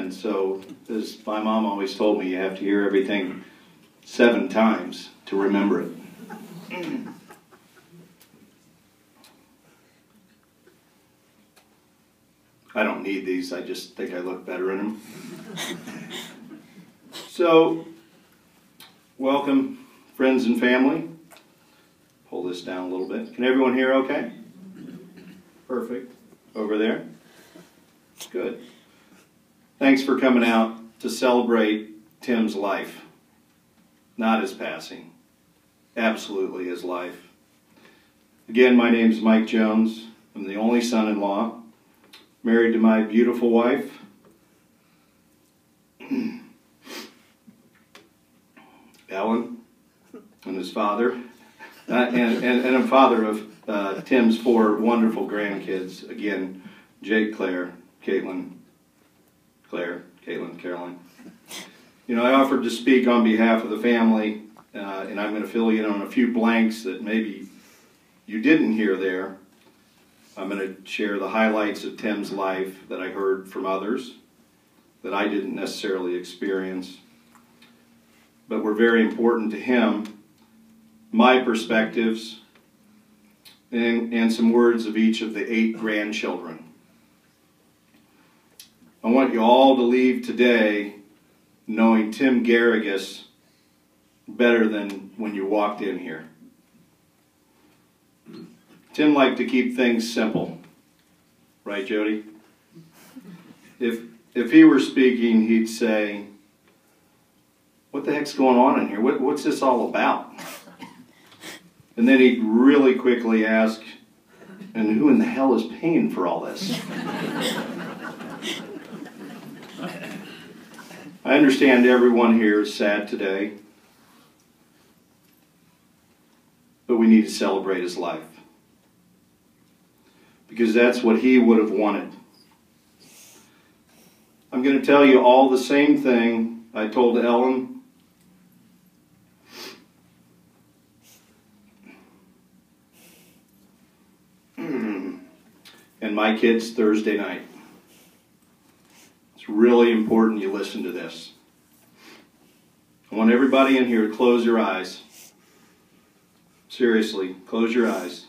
And so, as my mom always told me, you have to hear everything 7 times to remember it. I don't need these, I just think I look better in them. So, welcome, friends and family. Pull this down a little bit. Can everyone hear okay? Perfect. Over there? Good. Thanks for coming out to celebrate Tim's life. Not his passing. Absolutely his life. Again, my name is Mike Jones. I'm the only son-in-law, married to my beautiful wife. Ellen, and his father. And I'm father of Tim's 4 wonderful grandkids. Again, Jake, Claire, Caitlin, Caroline. You know, I offered to speak on behalf of the family, and I'm going to fill you in on a few blanks that maybe you didn't hear there. I'm going to share the highlights of Tim's life that I heard from others, that I didn't necessarily experience, but were very important to him. My perspectives, and some words of each of the 8 grandchildren. I want you all to leave today knowing Tim Garrigus better than when you walked in here. Tim liked to keep things simple. Right, Jody? If he were speaking, he'd say, "What the heck's going on in here? What's this all about?" And then he'd really quickly ask, "And who in the hell is paying for all this?" I understand everyone here is sad today, but we need to celebrate his life, because that's what he would have wanted. I'm going to tell you all the same thing I told Ellen and my kids Thursday night. It's really important you listen to this. I want everybody in here to close your eyes. Seriously, close your eyes.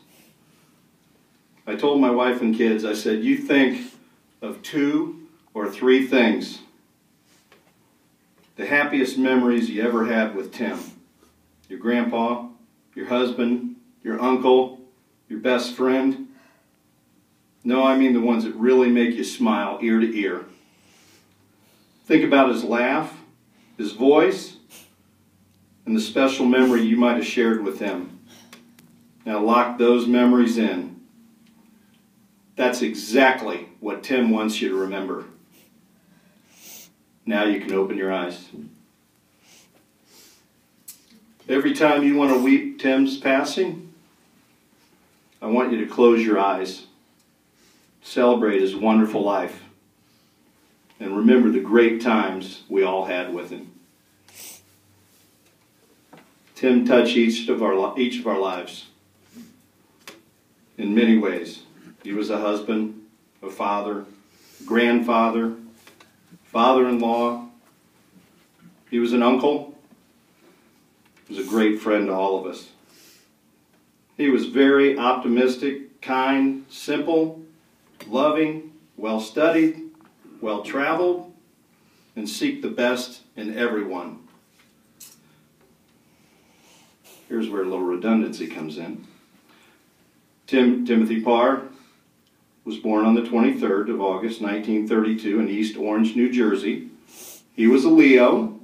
I told my wife and kids, I said, you think of 2 or 3 things. The happiest memories you ever had with Tim. Your grandpa, your husband, your uncle, your best friend. No, I mean the ones that really make you smile ear to ear. Think about his laugh, his voice, and the special memory you might have shared with him. Now lock those memories in. That's exactly what Tim wants you to remember. Now you can open your eyes. Every time you want to weep Tim's passing, I want you to close your eyes. Celebrate his wonderful life. And remember the great times we all had with him. Tim touched each of our lives in many ways. He was a husband, a father, grandfather, father-in-law. He was an uncle. He was a great friend to all of us. He was very optimistic, kind, simple, loving, well-studied, well-traveled, and seek the best in everyone. Here's where a little redundancy comes in. Timothy Parr was born on the 23rd of August, 1932 in East Orange, New Jersey. He was a Leo,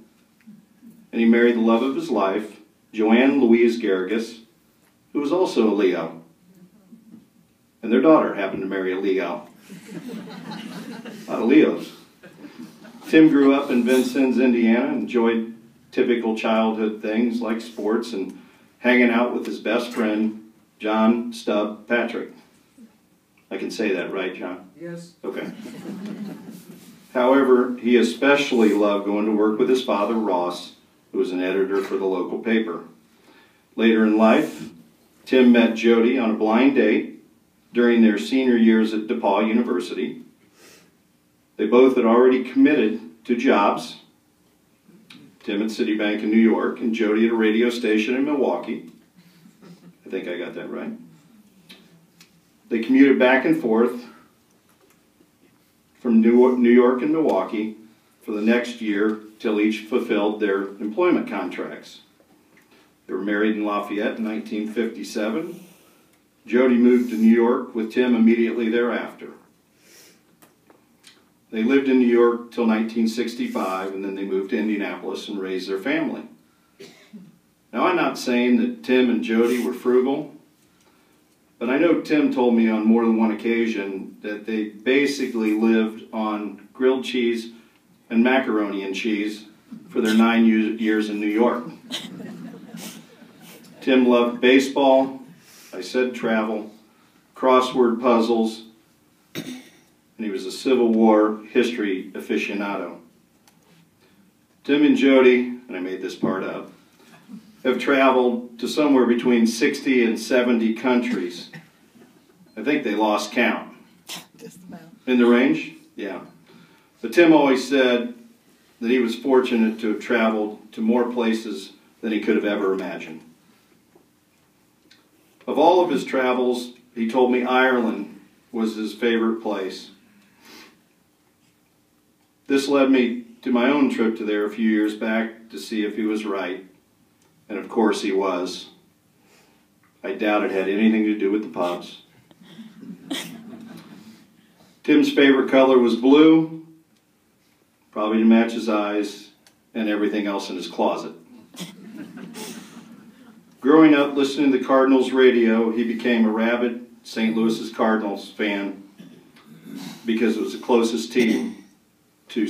and he married the love of his life, Joanne Louise Garrigus, who was also a Leo. And their daughter happened to marry a Leo. A lot of Leos. Tim grew up in Vincennes, Indiana, enjoyed typical childhood things like sports and hanging out with his best friend, John Stubb Patrick. I can say that, right, John? Yes. Okay. However, he especially loved going to work with his father, Ross, who was an editor for the local paper. Later in life, Tim met Jody on a blind date during their senior years at DePaul University. They both had already committed to jobs. Tim at Citibank in New York and Jody at a radio station in Milwaukee. I think I got that right. They commuted back and forth from New York and Milwaukee for the next year till each fulfilled their employment contracts. They were married in Lafayette in 1957. Jody moved to New York with Tim immediately thereafter. They lived in New York till 1965, and then they moved to Indianapolis and raised their family. Now, I'm not saying that Tim and Jody were frugal, but I know Tim told me on more than one occasion that they basically lived on grilled cheese and macaroni and cheese for their 9 years in New York. Tim loved baseball, I said travel, crossword puzzles, and he was a Civil War history aficionado. Tim and Jody, and I made this part up, have traveled to somewhere between 60 and 70 countries. I think they lost count. In the range? Yeah. But Tim always said that he was fortunate to have traveled to more places than he could have ever imagined. Of all of his travels, he told me Ireland was his favorite place. This led me to my own trip to there a few years back to see if he was right. And of course he was. I doubt it had anything to do with the pubs. Tim's favorite color was blue, probably to match his eyes and everything else in his closet. Growing up listening to the Cardinals radio, he became a rabid St. Louis's Cardinals fan because it was the closest team to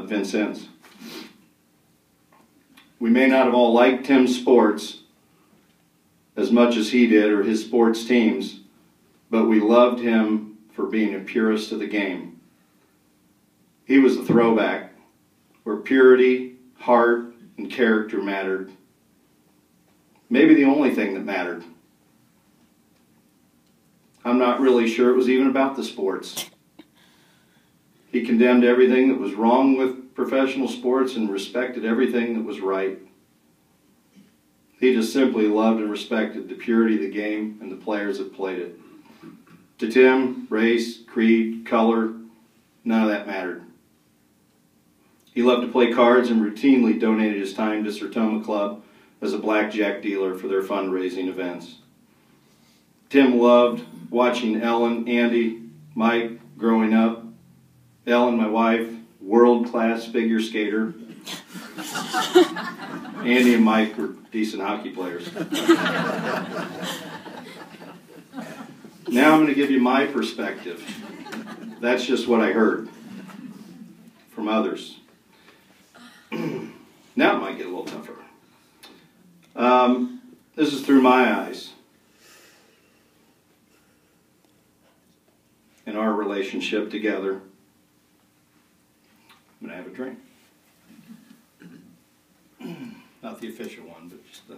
Vincennes. We may not have all liked Tim's sports as much as he did or his sports teams, but we loved him for being a purist of the game. He was a throwback where purity, heart, and character mattered. Maybe the only thing that mattered. I'm not really sure it was even about the sports. He condemned everything that was wrong with professional sports and respected everything that was right. He just simply loved and respected the purity of the game and the players that played it. To Tim, race, creed, color, none of that mattered. He loved to play cards and routinely donated his time to Sertoma Club as a blackjack dealer for their fundraising events. Tim loved watching Ellen, Andy, Mike growing up. Ellen, my wife, world-class figure skater. Andy and Mike were decent hockey players. Now I'm going to give you my perspective. That's just what I heard from others. Now it might get a little tougher. This is through my eyes and our relationship together. I'm going to have a drink. Not the official one, but just the...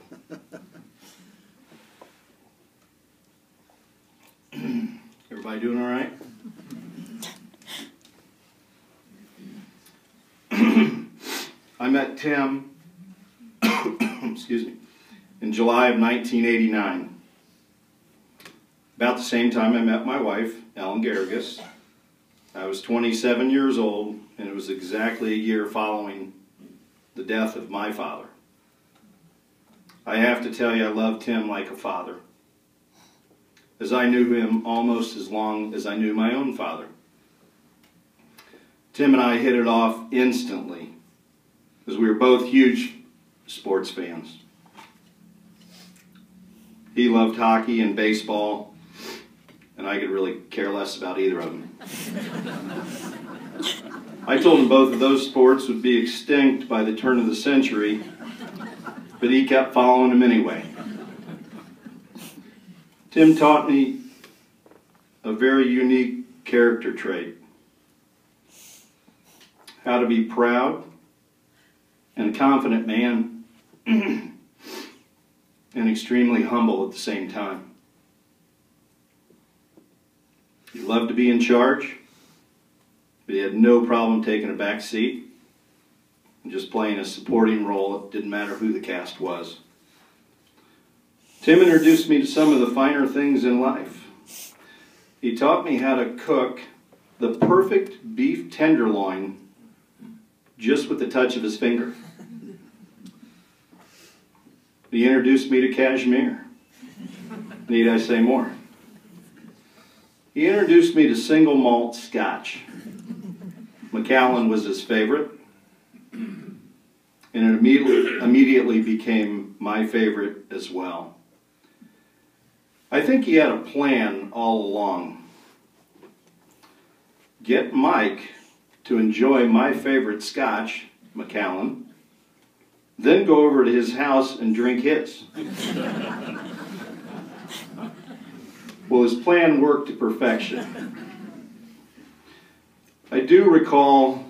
Everybody doing all right? I met Tim, excuse me, in July of 1989. About the same time I met my wife, Ellen Garrigus. I was 27 years old, and it was exactly a year following the death of my father. I have to tell you, I loved Tim like a father, as I knew him almost as long as I knew my own father. Tim and I hit it off instantly, because we were both huge sports fans. He loved hockey and baseball, and I could really care less about either of them. I told him both of those sports would be extinct by the turn of the century, but he kept following them anyway. Tim taught me a very unique character trait. How to be proud and a confident man and extremely humble at the same time. He loved to be in charge. but he had no problem taking a back seat and just playing a supporting role. It didn't matter who the cast was. Tim introduced me to some of the finer things in life. He taught me how to cook the perfect beef tenderloin just with the touch of his finger. He introduced me to cashmere. Need I say more? He introduced me to single malt scotch. Macallan was his favorite, and it immediately became my favorite as well. I think he had a plan all along. Get Mike to enjoy my favorite scotch, Macallan, then go over to his house and drink his. Well, his plan worked to perfection. I do recall,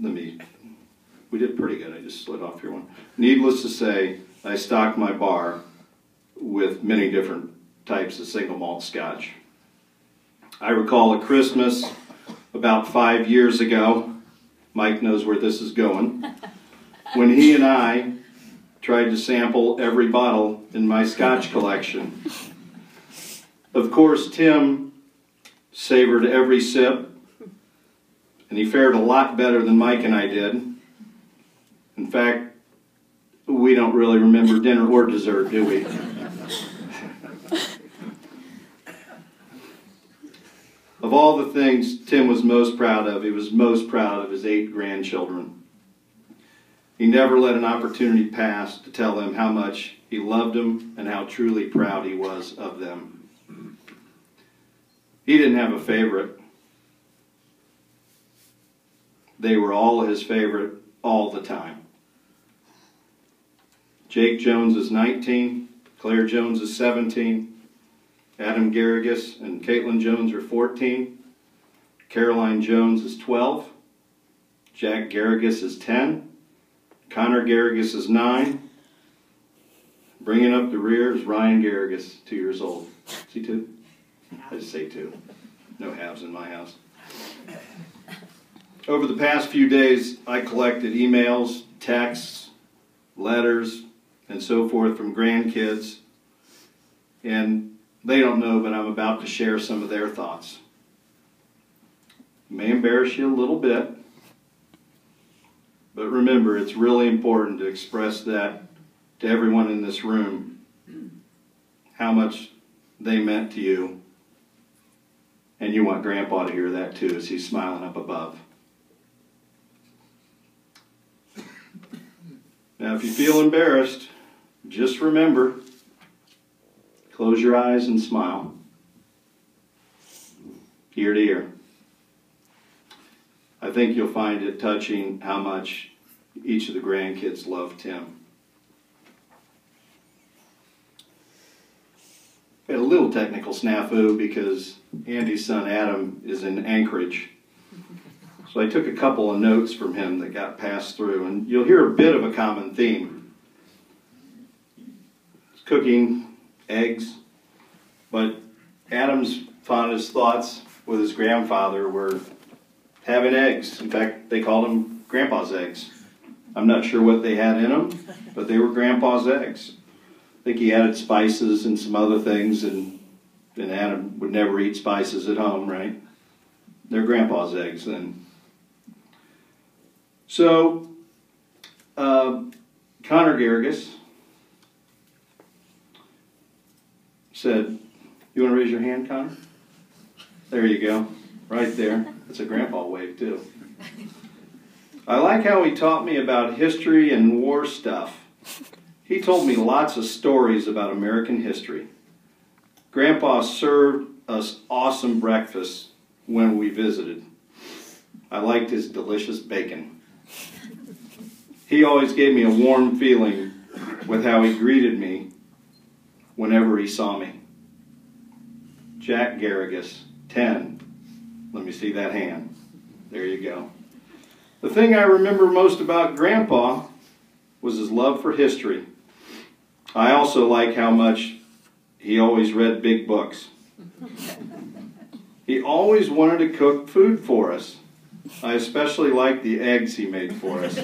we did pretty good. I just slid off here one. Needless to say, I stocked my bar with many different types of single malt scotch. I recall a Christmas about 5 years ago, Mike knows where this is going, when he and I tried to sample every bottle in my scotch collection. Of course, Tim savored every sip, and he fared a lot better than Mike and I did. In fact, we don't really remember dinner or dessert, do we? Of all the things Tim was most proud of, he was most proud of his 8 grandchildren. He never let an opportunity pass to tell them how much he loved them and how truly proud he was of them. He didn't have a favorite. They were all his favorite all the time. Jake Jones is 19, Claire Jones is 17, Adam Garrigus and Caitlin Jones are 14, Caroline Jones is 12, Jack Garrigus is 10, Connor Garrigus is 9, bringing up the rear is Ryan Garrigus, 2 years old. Is he 2? I just say 2. No halves in my house. Over the past few days, I collected emails, texts, letters, and so forth from grandkids, and they don't know, but I'm about to share some of their thoughts. It may embarrass you a little bit, but remember, it's really important to express that to everyone in this room, how much they meant to you, and you want Grandpa to hear that too as he's smiling up above. Now, if you feel embarrassed, just remember, close your eyes and smile, ear to ear. I think you'll find it touching how much each of the grandkids love Tim. We had a little technical snafu because Andy's son Adam is in Anchorage. So I took a couple of notes from him that got passed through, and you'll hear a bit of a common theme. It's cooking, eggs, but Adam's fondest thoughts with his grandfather were having eggs. In fact, they called them Grandpa's eggs. I'm not sure what they had in them, but they were Grandpa's eggs. I think he added spices and some other things, and Adam would never eat spices at home, right? They're Grandpa's eggs then. So, Connor Garrigus said, "You want to raise your hand, Connor?" There you go. Right there. That's a grandpa wave, too. I like how he taught me about history and war stuff. He told me lots of stories about American history. Grandpa served us awesome breakfasts when we visited. I liked his delicious bacon. He always gave me a warm feeling with how he greeted me whenever he saw me. Jack Garrigus, 10. Let me see that hand. There you go. The thing I remember most about Grandpa was his love for history. I also like how much he always read big books. He always wanted to cook food for us. I especially liked the eggs he made for us.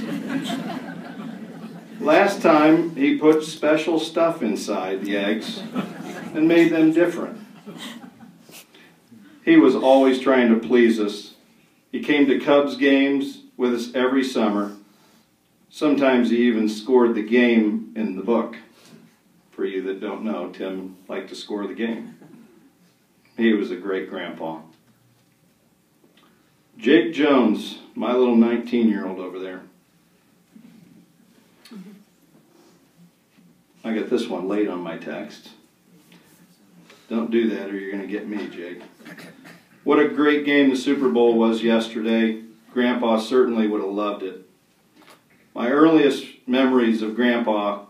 Last time, he put special stuff inside the eggs and made them different. He was always trying to please us. He came to Cubs games with us every summer. Sometimes he even scored the game in the book. For you that don't know, Tim liked to score the game. He was a great grandpa. Jake Jones, my little 19-year-old over there. I got this one late on my text. Don't do that or you're going to get me, Jake. What a great game the Super Bowl was yesterday. Grandpa certainly would have loved it. My earliest memories of Grandpa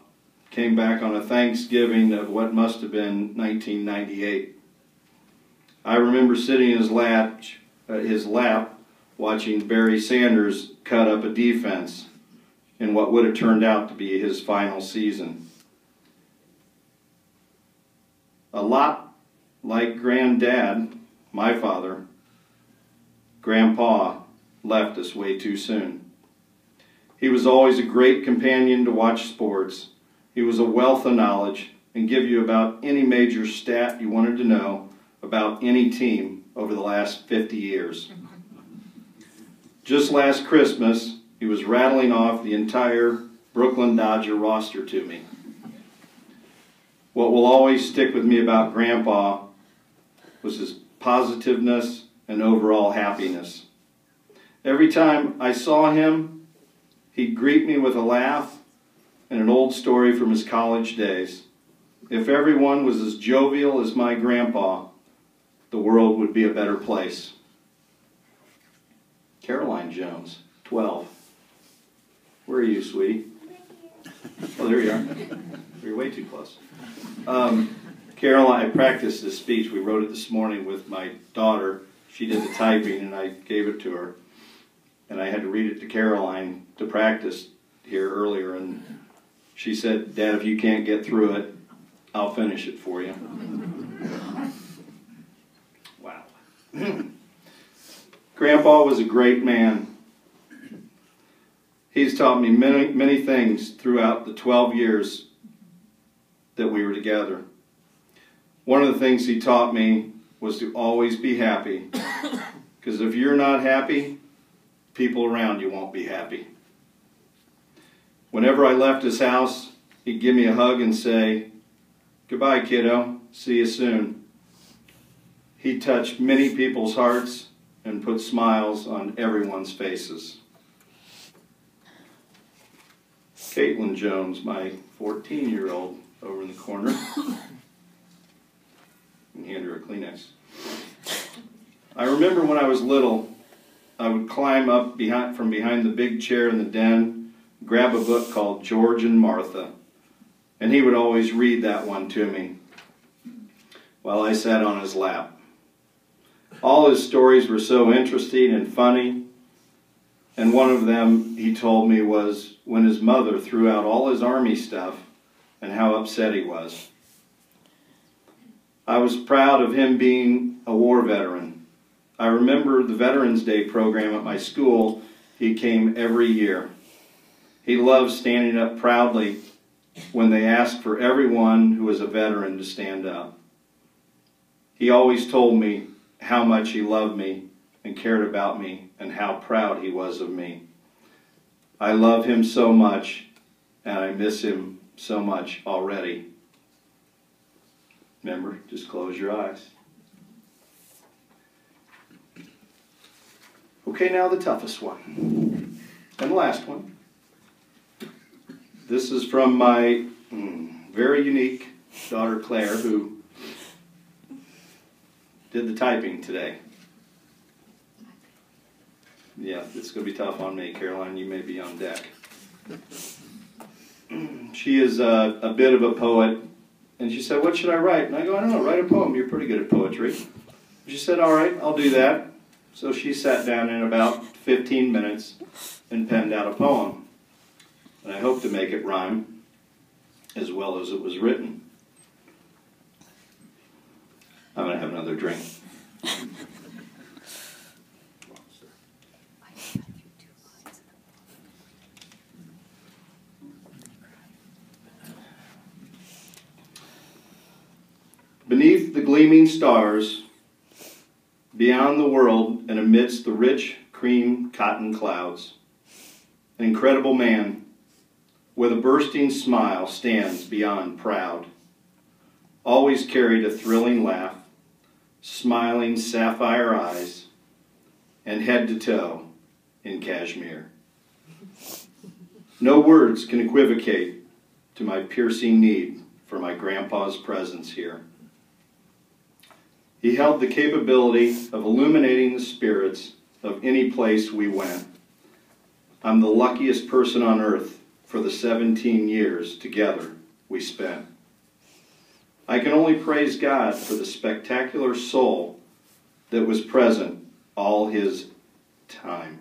came back on a Thanksgiving of what must have been 1998. I remember sitting in his lap watching Barry Sanders cut up a defense in what would have turned out to be his final season. A lot like Granddad, my father, Grandpa left us way too soon. He was always a great companion to watch sports. He was a wealth of knowledge and give you about any major stat you wanted to know about any team over the last 50 years. Just last Christmas, he was rattling off the entire Brooklyn Dodger roster to me. What will always stick with me about Grandpa was his positiveness and overall happiness. Every time I saw him, he'd greet me with a laugh and an old story from his college days. If everyone was as jovial as my grandpa, the world would be a better place. Caroline Jones, 12. Where are you, sweetie? Oh, there you are. You're way too close. Caroline, I practiced this speech. We wrote it this morning with my daughter. She did the typing, and I gave it to her. And I had to read it to Caroline to practice here earlier. And she said, Dad, if you can't get through it, I'll finish it for you. Wow. Grandpa was a great man. He's taught me many, many things throughout the 12 years that we were together. One of the things he taught me was to always be happy. Because if you're not happy, people around you won't be happy. Whenever I left his house, he'd give me a hug and say, "Goodbye, kiddo. See you soon." He touched many people's hearts and put smiles on everyone's faces. Caitlin Jones, my 14-year-old, over in the corner. And hand her a Kleenex. I remember when I was little, I would climb up from behind the big chair in the den, grab a book called George and Martha, and he would always read that one to me while I sat on his lap. All his stories were so interesting and funny, and one of them he told me was when his mother threw out all his army stuff and how upset he was. I was proud of him being a war veteran. I remember the Veterans Day program at my school. He came every year. He loved standing up proudly when they asked for everyone who was a veteran to stand up. He always told me how much he loved me and cared about me and how proud he was of me. I love him so much, and I miss him so much already. Remember, just close your eyes. Okay, now the toughest one. And the last one. This is from my very unique daughter Claire, who did the typing today. Yeah, it's going to be tough on me. Caroline, you may be on deck. She is a bit of a poet. And she said, "What should I write?" And I go, "I don't know, write a poem. You're pretty good at poetry." She said, "All right, I'll do that." So she sat down in about 15 minutes and penned out a poem. And I hope to make it rhyme as well as it was written. I'm going to have another drink. gleaming stars, beyond the world and amidst the rich cream cotton clouds, an incredible man with a bursting smile stands beyond proud, always carried a thrilling laugh, smiling sapphire eyes, and head to toe in cashmere. No words can equivocate to my piercing need for my grandpa's presence here. He held the capability of illuminating the spirits of any place we went. I'm the luckiest person on earth for the 17 years together we spent. I can only praise God for the spectacular soul that was present all this time.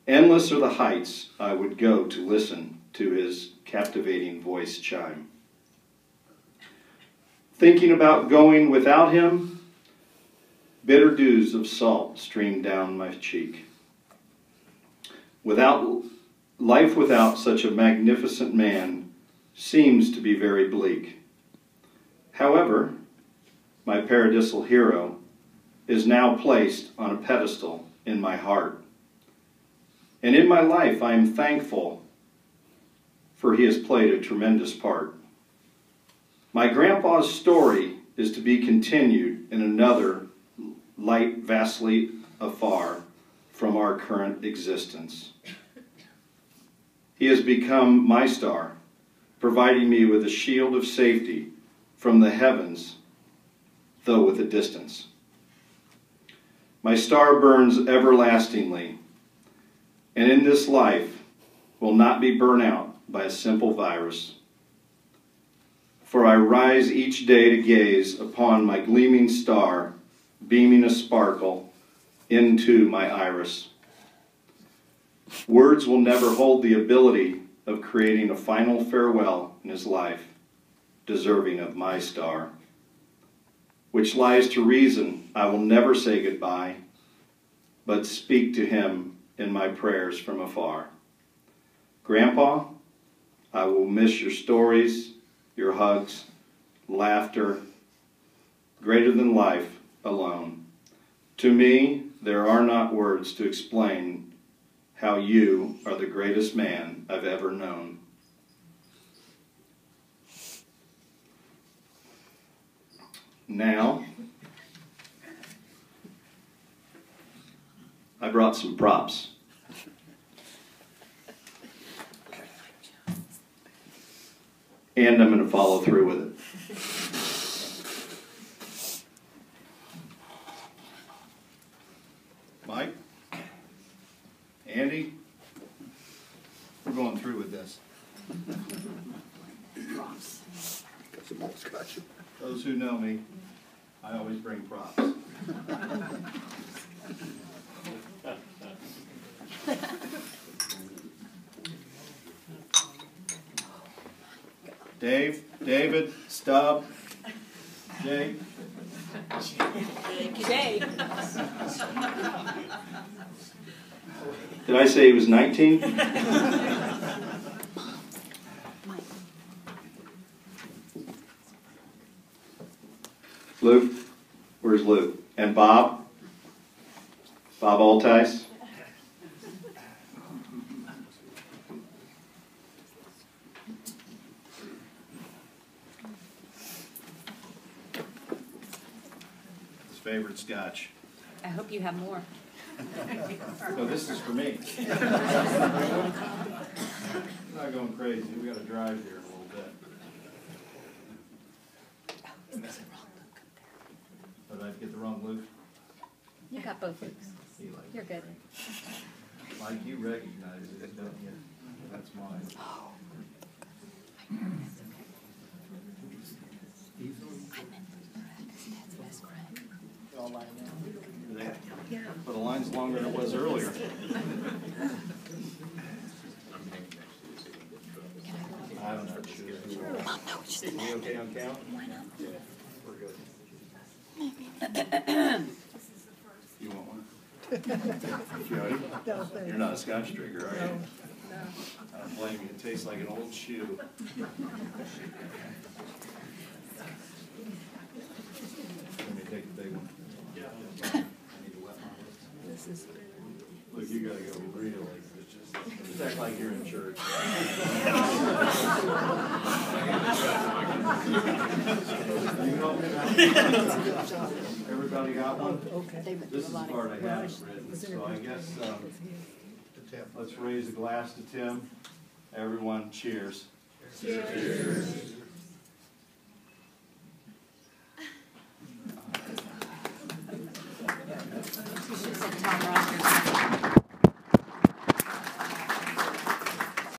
Endless are the heights I would go to listen to his captivating voice chime. Thinking about going without him, bitter dews of salt streamed down my cheek. Life without such a magnificent man seems to be very bleak. However, my paradisal hero is now placed on a pedestal in my heart. And in my life, I am thankful for he has played a tremendous part. My grandpa's story is to be continued in another light vastly afar from our current existence. He has become my star, providing me with a shield of safety from the heavens, though with a distance. My star burns everlastingly, and in this life will not be burnt out by a simple virus. For I rise each day to gaze upon my gleaming star, beaming a sparkle into my iris. Words will never hold the ability of creating a final farewell in his life, deserving of my star, which lies to reason I will never say goodbye, but speak to him in my prayers from afar. Grandpa, I will miss your stories, your hugs, laughter, greater than life alone. To me, there are not words to explain how you are the greatest man I've ever known. Now, I brought some props. And I'm going to follow through with it. Mike? Andy? We're going through with this. Props. Got some more scotch. Those who know me, I always bring props. Dave, David, Stubb, Jake. Jake. Did I say he was 19? Luke? Where's Luke? And Bob? Bob Altice? Favorite scotch. I hope you have more. No, this is for me. I'm not going crazy. We got to drive here a little bit. Did I get the wrong Luke? You got both Lukes. You're good. Mike, you recognize it, don't you? That's mine. Yeah. But the line's longer than it was earlier. I'm not sure. Are you okay on count? Why not? Yeah, we're good. You want one? Jody? You're not a scotch drinker, are you? No. I don't blame you. It tastes like an old shoe. Look, you gotta go real. Just act like you're in church. Everybody got one? This is the part I haven't written, so I guess let's raise a glass to Tim. Everyone, cheers. Cheers.